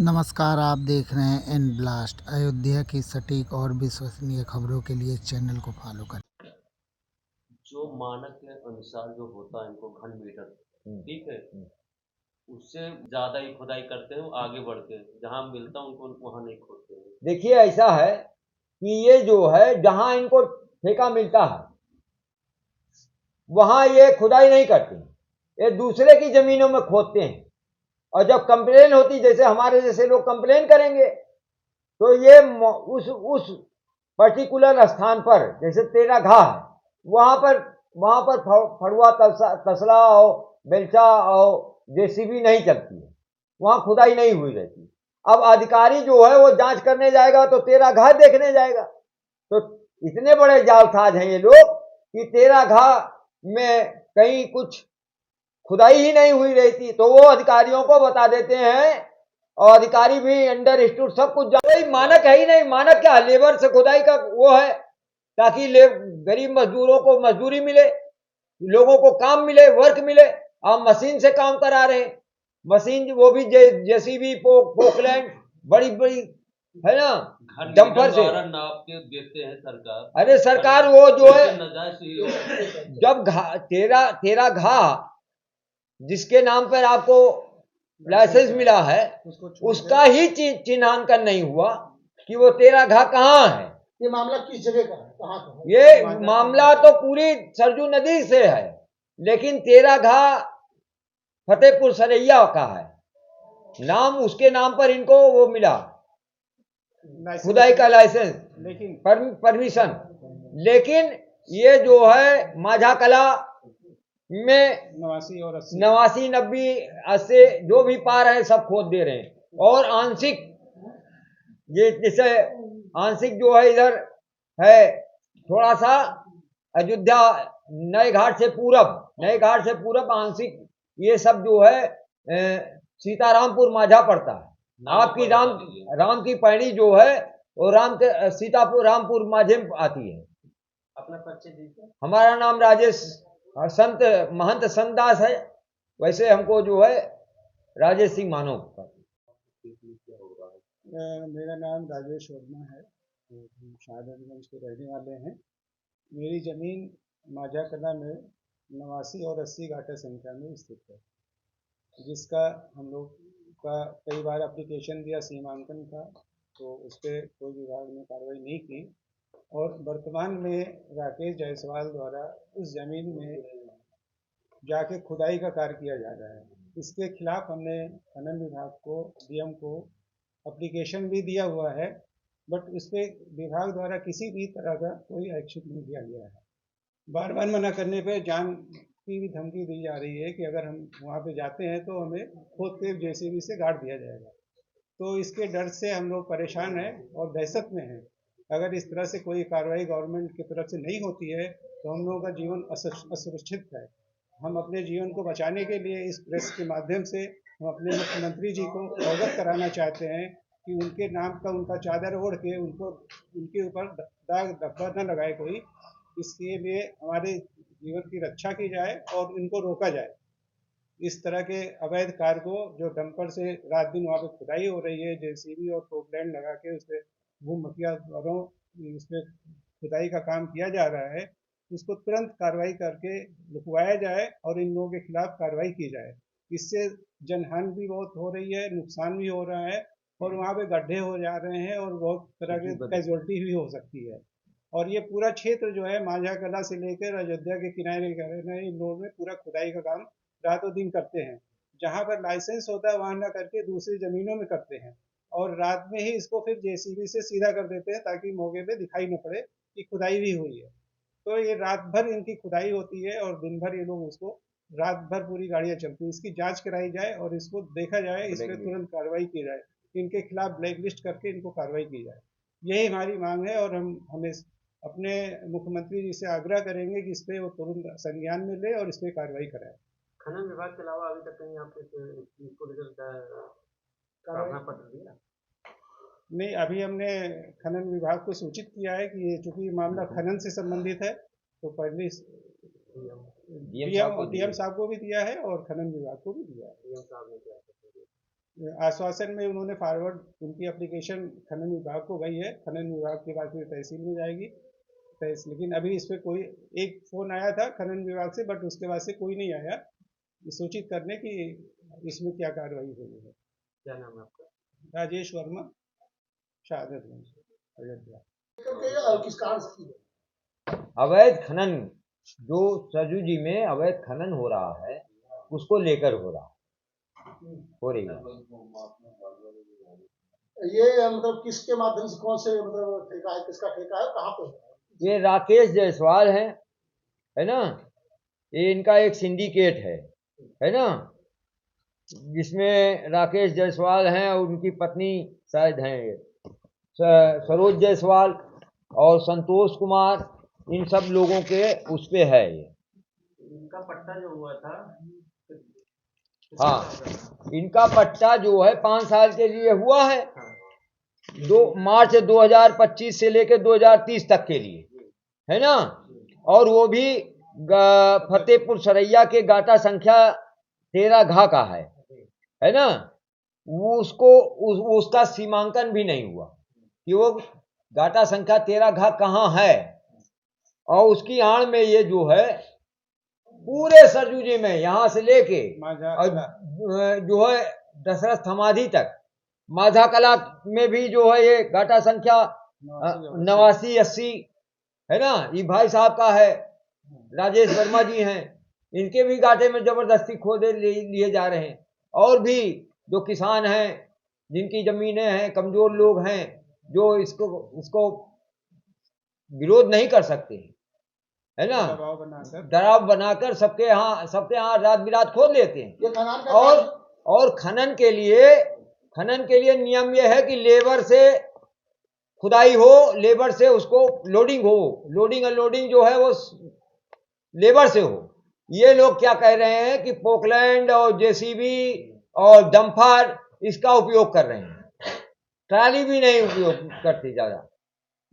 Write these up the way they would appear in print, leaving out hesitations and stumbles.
नमस्कार, आप देख रहे हैं एन ब्लास्ट। अयोध्या की सटीक और विश्वसनीय खबरों के लिए चैनल को फॉलो करें। जो मानक के अनुसार जो होता है इनको घन मीटर, ठीक है, उससे ज्यादा ही खुदाई करते हैं आगे बढ़ के, जहाँ मिलता है उनको वहाँ नहीं खोदते हैं। देखिए ऐसा है कि ये जो है जहां इनको ठेका मिलता है वहां ये खुदाई नहीं करते, ये दूसरे की जमीनों में खोदते हैं। और जब कंप्लेन होती, जैसे हमारे जैसे लोग कंप्लेन करेंगे, तो ये उस पर्टिकुलर स्थान पर, जैसे तेरा घा है, वहां पर फड़ुआ तसला और बेलचा और जेसीबी नहीं चलती है, वहां खुदाई नहीं हुई रहती। अब अधिकारी जो है वो जांच करने जाएगा तो तेरा घा देखने जाएगा। तो इतने बड़े जालसाज हैं ये लोग कि तेरा घा में कहीं कुछ खुदाई ही नहीं हुई रहती, तो वो अधिकारियों को बता देते हैं और अधिकारी भी अंडरस्टूड सब कुछ कोई मानक है ही नहीं। मानक क्या, लेबर से खुदाई का वो है ताकि गरीब मजदूरों को मजदूरी मिले, लोगों को काम मिले, वर्क मिले। आप मशीन से काम करा रहे हैं, मशीन वो भी जेसीबी पोकलैंड बड़ी बड़ी है ना, डंपर से नाप के देते हैं सरकार। अरे सरकार वो जो है नजायज जब तेरा घा जिसके नाम पर आपको लाइसेंस मिला है उसका ही चिन्हांकन नहीं हुआ कि वो तेरा घा कहाँ है। ये मामला किस जगह का है, कहाँ का है? ये मामला तो पूरी सरजू नदी से है, लेकिन तेरा घा फतेहपुर सरैया का है। नाम उसके नाम पर इनको वो मिला, खुदाई का लाइसेंस, लेकिन परमिशन। लेकिन ये जो है माझा कला में 89 90 80 जो भी पा रहे हैं सब खोद दे रहे हैं। और आंशिक, ये जैसे आंशिक जो है इधर है थोड़ा सा अयोध्या नए घाट से पूरब आंशिक, ये सब जो है सीतारामपुर माझा पड़ता है। आपकी राम की पैड़ी जो है वो सीतापुर रामपुर माझे में आती है। अपना परिचय दीजिए। हमारा नाम राजेश संत महंत संतदास है, वैसे हमको जो है राजेश सिंह मानो। मेरा नाम राजेश वर्मा है, हम शाहजहांगंज के रहने वाले हैं। मेरी ज़मीन माझा कला में 89 और 80 घाटा संख्या में स्थित है, जिसका हम लोग का कई बार एप्लीकेशन दिया सीमांकन का, तो उस पर कोई विभाग ने कार्रवाई नहीं की। और वर्तमान में राकेश जायसवाल द्वारा उस ज़मीन में जाके खुदाई का कार्य किया जा रहा है। इसके खिलाफ हमने खनन विभाग को, डीएम को एप्लीकेशन भी दिया हुआ है, बट उस पर विभाग द्वारा किसी भी तरह का कोई एक्शन नहीं लिया गया है। बार बार मना करने पे जान की भी धमकी दी जा रही है कि अगर हम वहाँ पे जाते हैं तो हमें खुद के जेसीबी से गाड़ दिया जाएगा। तो इसके डर से हम लोग परेशान हैं और दहशत में हैं। अगर इस तरह से कोई कार्रवाई गवर्नमेंट की तरफ से नहीं होती है तो हम लोगों का जीवन असुरक्षित है। हम अपने जीवन को बचाने के लिए इस प्रेस के माध्यम से हम अपने मुख्यमंत्री जी को अवगत कराना चाहते हैं कि उनके नाम का उनका चादर ओढ़ के उनको उनके ऊपर दाग धब्बा न लगाए कोई। इसके लिए हमारे जीवन की रक्षा की जाए और इनको रोका जाए। इस तरह के अवैध कार्य को, जो डंपर से रात दिन वहाँ पे खुदाई हो रही है, जेसीबी और पोकलैंड लगा के उस पर भू माफिया द्वारा उस पर खुदाई का काम किया जा रहा है, इसको तुरंत कार्रवाई करके रुकवाया जाए और इन लोगों के खिलाफ कार्रवाई की जाए। इससे जनहानि भी बहुत हो रही है, नुकसान भी हो रहा है और वहाँ पे गड्ढे हो जा रहे हैं और बहुत तरह की कैजुअल्टी भी हो सकती है। और ये पूरा क्षेत्र जो है माझा कला से लेकर अयोध्या के किनारे इन लोगों में पूरा खुदाई का काम रातों दिन करते हैं। जहाँ पर लाइसेंस होता है वहाँ ना करके दूसरी ज़मीनों में करते हैं और रात में ही इसको फिर जेसीबी से सीधा कर देते हैं ताकि मौके पे दिखाई न पड़े कि खुदाई भी हुई है। तो ये रात भर इनकी खुदाई होती है और दिन भर ये लोग उसको, रात भर पूरी गाड़ियाँ चलती हैं। इसकी जांच कराई जाए और इसको देखा जाए, इस पर तुरंत कार्रवाई की जाए, इनके खिलाफ ब्लैक लिस्ट करके इनको कार्रवाई की जाए। यही हमारी मांग है और हम हमें अपने मुख्यमंत्री जी से आग्रह करेंगे कि इस पर वो तुरंत संज्ञान में ले और इस पर कार्रवाई कराए। खनन विभाग के अलावा अभी तक कहीं आपके इसको लेकर प्रार्थना पत्र दिया? नहीं, अभी हमने खनन विभाग को सूचित किया है कि ये चूंकि मामला खनन से संबंधित है, तो पहले डीएम साहब को भी दिया है और खनन विभाग को भी दिया है। डीएम साहब ने क्या आश्वासन में उन्होंने फॉरवर्ड, उनकी एप्लीकेशन खनन विभाग को गई है, खनन विभाग के बाद फिर तहसील में जाएगी। लेकिन अभी इस पे कोई, एक फ़ोन आया था खनन विभाग से, बट उसके बाद से कोई नहीं आया ये सूचित करने की इसमें क्या कार्रवाई हुई है। क्या नाम है आपका? राजेश वर्मा, शहादतगंज, अयोध्या। किस कारण से? अवैध खनन जो सरजू जी में अवैध खनन हो रहा है उसको लेकर हो रही है। ये मतलब किसके माध्यम से, कौन से मतलब ठेका है, किसका ठेका है, कहाँ पे? ये राकेश जायसवाल है ना, ये इनका एक सिंडिकेट है ना, जिसमें राकेश जायसवाल हैं और उनकी पत्नी शायद हैं सरोज जायसवाल और संतोष कुमार, इन सब लोगों के उस पे है ये। इनका पट्टा जो हुआ था, हाँ, इनका पट्टा जो है 5 साल के लिए हुआ है, 2 मार्च 2025 से लेकर 2030 तक के लिए, है ना, और वो भी फतेहपुर सरैया के गाटा संख्या 13 घा का है ना। वो उसका सीमांकन भी नहीं हुआ कि वो गाटा संख्या 13 घा कहाँ है, और उसकी आड़ में ये जो है पूरे सरजू जी में यहाँ से लेके जो है दशरथ समाधि तक, माझा कला में भी जो है ये गाटा संख्या 89-80 है ना, ये भाई साहब का है, राजेश वर्मा जी हैं, इनके भी गाटे में जबरदस्ती खोदे लिए जा रहे हैं। और भी जो किसान हैं जिनकी जमीनें हैं, कमजोर लोग हैं जो इसको विरोध नहीं कर सकते, है ना, दबाव बनाकर सबके यहाँ रात बिरात खोद लेते हैं। और खनन के लिए नियम यह है कि लेबर से खुदाई हो, लेबर से उसको लोडिंग अनलोडिंग जो है वो लेबर से हो। ये लोग क्या कह रहे हैं कि पोकलैंड और जेसीबी और डंपर इसका उपयोग कर रहे हैं, ट्राली भी नहीं उपयोग करते ज्यादा,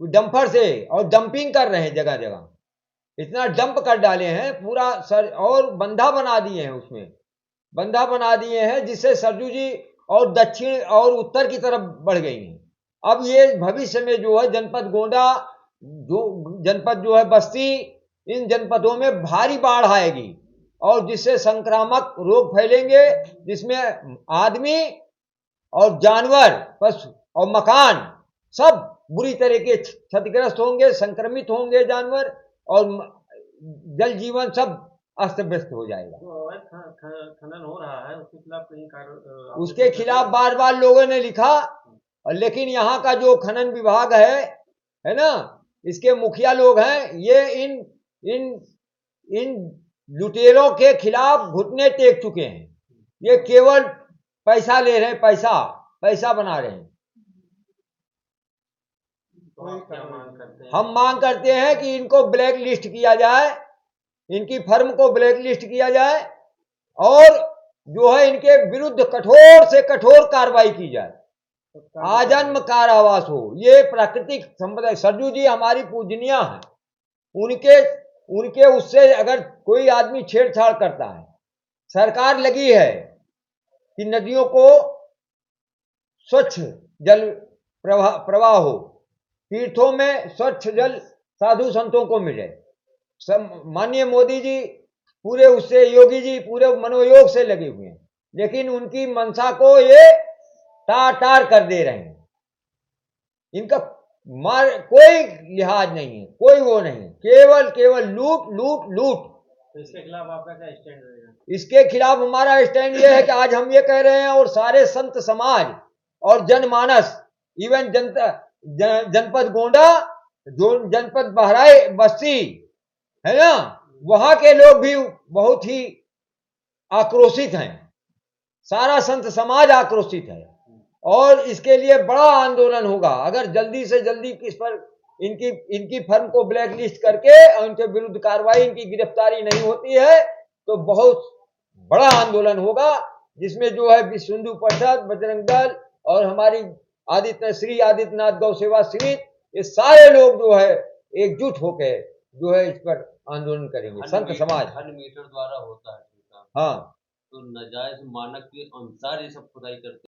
डंपर से, और डंपिंग कर रहे हैं जगह जगह, इतना डंप कर डाले हैं पूरा सर, और बंधा बना दिए हैं, उसमें बंधा बना दिए हैं जिससे सरजू जी और दक्षिण और उत्तर की तरफ बढ़ गई हैं। अब ये भविष्य में जो है जनपद गोंडा, जनपद जो है बस्ती, इन जनपदों में भारी बाढ़ आएगी और जिससे संक्रामक रोग फैलेंगे, जिसमें आदमी और जानवर, पशु और मकान सब बुरी तरह के क्षतिग्रस्त होंगे, संक्रमित होंगे जानवर, और जल जीवन सब अस्त व्यस्त हो जाएगा। खनन हो रहा है, उसके खिलाफ कहीं उसके खिलाफ बार बार लोगों ने लिखा, लेकिन यहाँ का जो खनन विभाग है ना, इसके मुखिया लोग हैं, ये इन लुटेरों के खिलाफ घुटने टेक चुके हैं। ये केवल पैसा ले रहे हैं, पैसा बना रहे हैं। हम मांग करते हैं कि इनको ब्लैक लिस्ट किया जाए, इनकी फर्म को ब्लैक लिस्ट किया जाए, और जो है इनके विरुद्ध कठोर से कठोर कार्रवाई की जाए, आजन्म कारावास हो। ये प्राकृतिक संपदा, सरजू जी हमारी पूजनीय है, उनके उससे अगर कोई आदमी छेड़छाड़ करता है, सरकार लगी है कि नदियों को स्वच्छ जल प्रवाह हो, तीर्थों में स्वच्छ जल साधु संतों को मिले। माननीय मोदी जी पूरे उससे, योगी जी पूरे मनोयोग से लगे हुए हैं, लेकिन उनकी मंशा को ये टार कर दे रहे हैं। इनका कोई लिहाज नहीं है, कोई वो नहीं, केवल लूट। तो इसके खिलाफ आपका क्या स्टैंड रहेगा? इसके खिलाफ हमारा स्टैंड ये है कि आज हम ये कह रहे हैं, और सारे संत समाज और जनमानस, इवन जनपद गोंडा, जो जनपद बहराइच बस्ती है ना, वहां के लोग भी बहुत ही आक्रोशित हैं, सारा संत समाज आक्रोशित है, और इसके लिए बड़ा आंदोलन होगा। अगर जल्दी से जल्दी इस पर इनकी फर्म को ब्लैक लिस्ट करके और इनके विरुद्ध कार्रवाई, इनकी गिरफ्तारी नहीं होती है तो बहुत बड़ा आंदोलन होगा, जिसमें जो है विश्व हिंदू परिषद, बजरंग दल और हमारी श्री आदित्यनाथ गौ सेवा समिति, ये सारे लोग जो है एकजुट होकर जो है इस पर आंदोलन करेंगे। संत समाज मीटर द्वारा होता है, हाँ, तो नाजायज मानक के अनुसार ये सब खुदाई करते हैं।